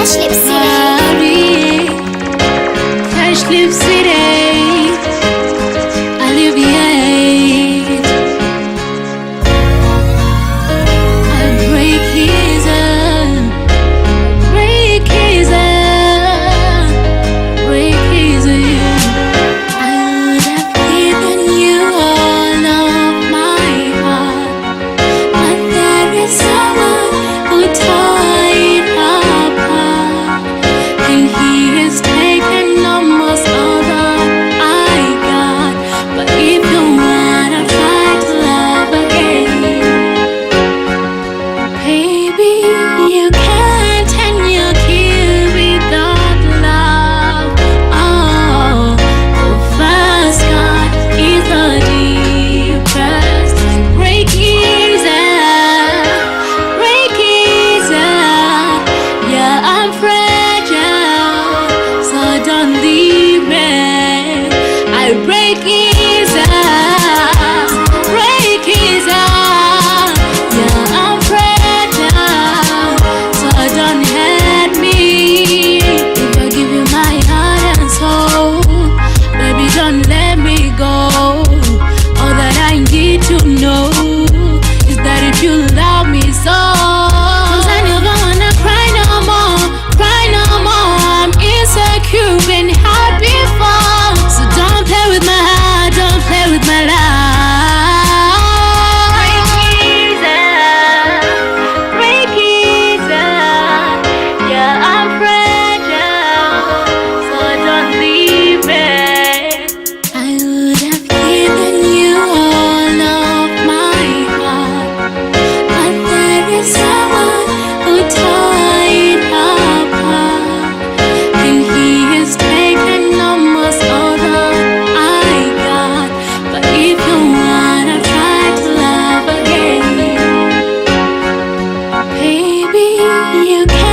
Paris, Cash Lip City, Alleviate. I break his arm, break his arm, break his arm. I would have given you all of my heart, but there is someone who tore it apart, and he has taken almost all that I got. But if you wanna try to love again, baby, you can't and you kill without love. Oh, the first God is the deepest. Break his heart, break his heart. Yeah, I'm fragile, so don't leave me. I break his heart, break his heart. Yeah, I'm fragile, so don't hurt me. If I give you my heart and soul, baby, don't let me go. All that I need to know is that if you love me so, 'cause I never wanna cry no more, cry no more. I'm insecure, been hurt before, so don't play with my heart, don't play with my love. Break his heart, break his heart. Yeah, I'm fragile, so don't leave me. I would have given you all of my heart, but there is someone who tore it apart, and he has taken almost all that I got. But if you wanna try to love again, baby, you can.